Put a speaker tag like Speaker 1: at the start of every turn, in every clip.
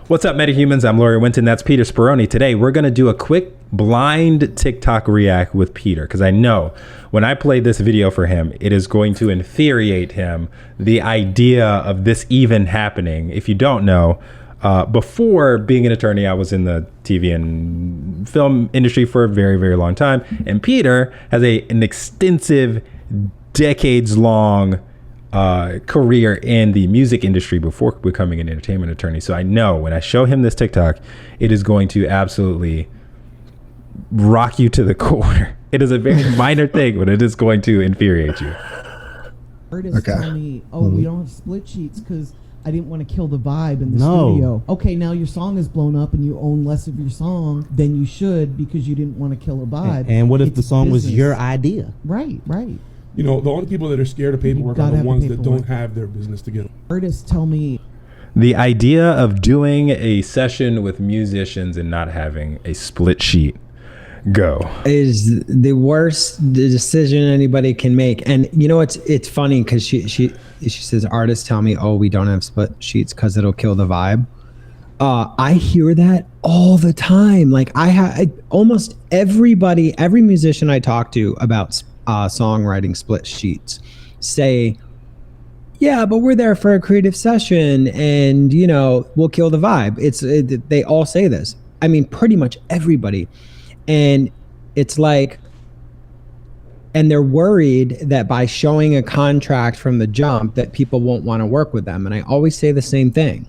Speaker 1: What's up, MetaHumans? I'm Lawyer Wynton. That's Peter Speroni. Today, we're going to do a quick blind TikTok react with Peter, because I know when I play this video for him, it is going to infuriate him, the idea of this even happening. If you don't know, before being an attorney, I was in the TV and film industry for a very, very long time. And Peter has an extensive, decades-long career in the music industry before becoming an entertainment attorney. So I know when I show him this TikTok, it is going to absolutely rock you to the core. It is a very minor thing, but it is going to infuriate you.
Speaker 2: Artists tell me, we don't have split sheets because I didn't want to kill the vibe in the studio. Okay, now your song is blown up and you own less of your song than you should because you didn't want to kill a vibe.
Speaker 3: And what if the song was your idea?
Speaker 2: Right.
Speaker 4: You know, the only people that are scared of paperwork are the ones that don't have their business together.
Speaker 2: Artists tell me
Speaker 1: the idea of doing a session with musicians and not having a split sheet
Speaker 5: is the worst decision anybody can make. And you know, it's funny because she says artists tell me, we don't have split sheets because it'll kill the vibe. I hear that all the time. Like almost every musician I talk to about songwriting split sheets say, yeah, but we're there for a creative session and, you know, we'll kill the vibe. They all say this. I mean, pretty much everybody. And it's like, and they're worried that by showing a contract from the jump that people won't want to work with them. And I always say the same thing.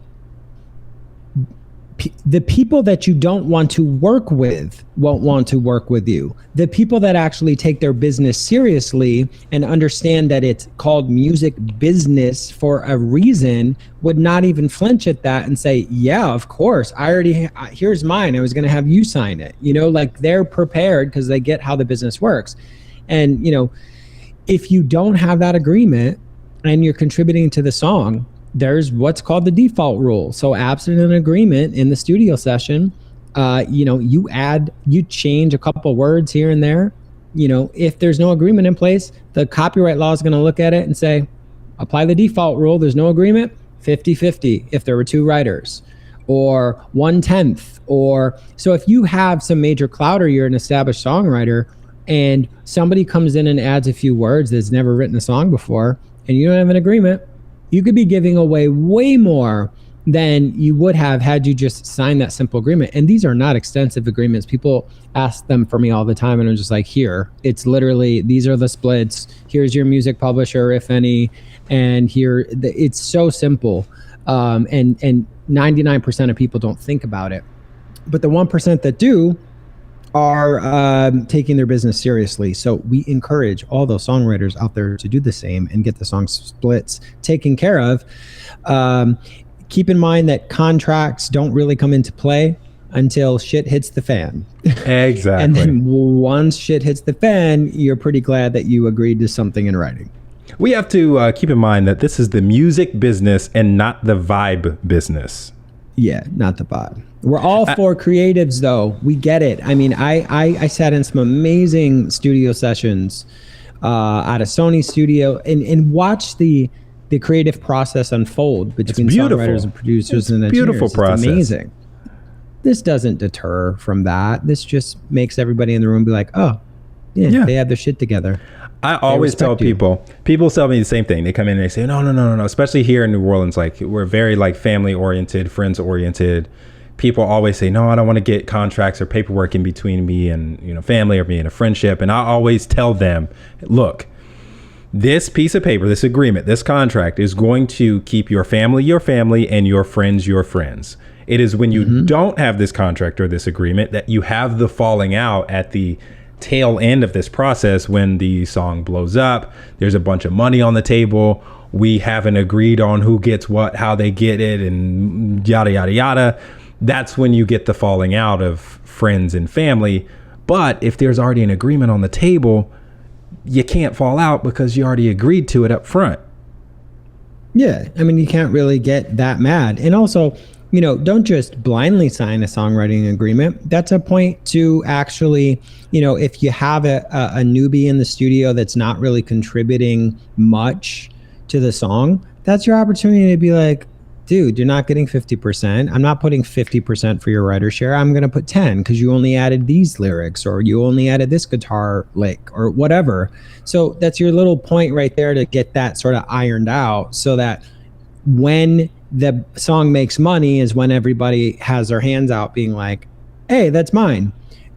Speaker 5: The people that you don't want to work with won't want to work with you. The people that actually take their business seriously and understand that it's called music business for a reason would not even flinch at that and say, yeah, of course, here's mine. I was going to have you sign it. You know, like they're prepared because they get how the business works. And, you know, if you don't have that agreement and you're contributing to the song, there's what's called the default rule. So absent an agreement in the studio session, you know, you change a couple words here and there. You know, if there's no agreement in place, the copyright law is going to look at it and say, apply the default rule. There's no agreement, 50-50 if there were two writers, or 1/10. Or so if you have some major clout or you're an established songwriter and somebody comes in and adds a few words that's never written a song before and you don't have an agreement, you could be giving away way more than you would have had you just signed that simple agreement. And these are not extensive agreements. People ask them for me all the time, and I'm just like, here, it's literally, these are the splits. Here's your music publisher, if any, and here, it's so simple. And 99% of people don't think about it. But the 1% that do are taking their business seriously. So we encourage all those songwriters out there to do the same and get the song splits taken care of. Keep in mind that contracts don't really come into play until shit hits the fan.
Speaker 1: Exactly.
Speaker 5: And then once shit hits the fan, you're pretty glad that you agreed to something in writing.
Speaker 1: We have to keep in mind that this is the music business and not the vibe business.
Speaker 5: Yeah, not the vibe. We're all for creatives, though. We get it. I mean, I sat in some amazing studio sessions at a Sony studio and watched the creative process unfold between songwriters and producers and engineers.
Speaker 1: Beautiful process.
Speaker 5: It's amazing. This doesn't deter from that. This just makes everybody in the room be like, oh, yeah. They have their shit together.
Speaker 1: I always tell people tell me the same thing. They come in and they say, no. Especially here in New Orleans, like we're very like family oriented, friends oriented. People always say, no, I don't want to get contracts or paperwork in between me and, you know, family or me in a friendship. And I always tell them, look, this piece of paper, this agreement, this contract is going to keep your family, and your friends. It is when you don't have this contract or this agreement that you have the falling out at the tail end of this process when the song blows up. There's a bunch of money on the table. We haven't agreed on who gets what, how they get it, and yada, yada, yada. That's when you get the falling out of friends and family. But if there's already an agreement on the table, you can't fall out because you already agreed to it up front.
Speaker 5: Yeah, I mean, you can't really get that mad. And also, you know, don't just blindly sign a songwriting agreement. That's a point to actually, you know, if you have a newbie in the studio that's not really contributing much to the song, that's your opportunity to be like, dude, you're not getting 50%. I'm not putting 50% for your writer share. I'm going to put 10 because you only added these lyrics, or you only added this guitar lick, or whatever. So that's your little point right there to get that sort of ironed out, so that when the song makes money is when everybody has their hands out being like, hey, that's mine.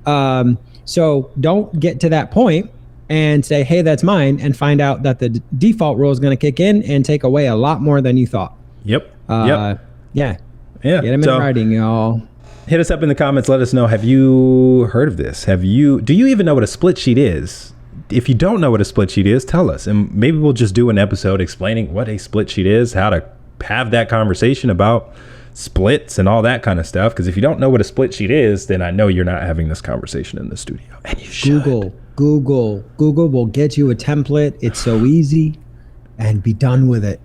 Speaker 5: So don't get to that point and say, hey, that's mine, and find out that the default rule is going to kick in and take away a lot more than you thought.
Speaker 1: Yep.
Speaker 5: Yeah. Get them in writing, y'all.
Speaker 1: Hit us up in the comments. Let us know. Have you heard of this? Do you even know what a split sheet is? If you don't know what a split sheet is, tell us. And maybe we'll just do an episode explaining what a split sheet is, how to have that conversation about splits and all that kind of stuff. Because if you don't know what a split sheet is, then I know you're not having this conversation in the studio. And you should.
Speaker 5: Google will get you a template. It's so easy, and be done with it.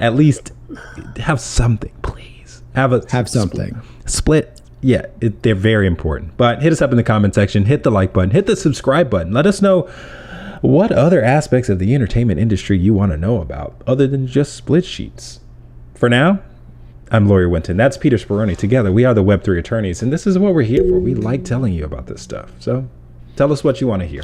Speaker 1: At least have something, please. Have
Speaker 5: something.
Speaker 1: Split. Yeah, they're very important. But hit us up in the comment section. Hit the like button. Hit the subscribe button. Let us know what other aspects of the entertainment industry you want to know about other than just split sheets. For now, I'm Lawyer Wynton. That's Peter Speroni. Together, we are the Web3 attorneys, and this is what we're here for. We like telling you about this stuff. So tell us what you want to hear.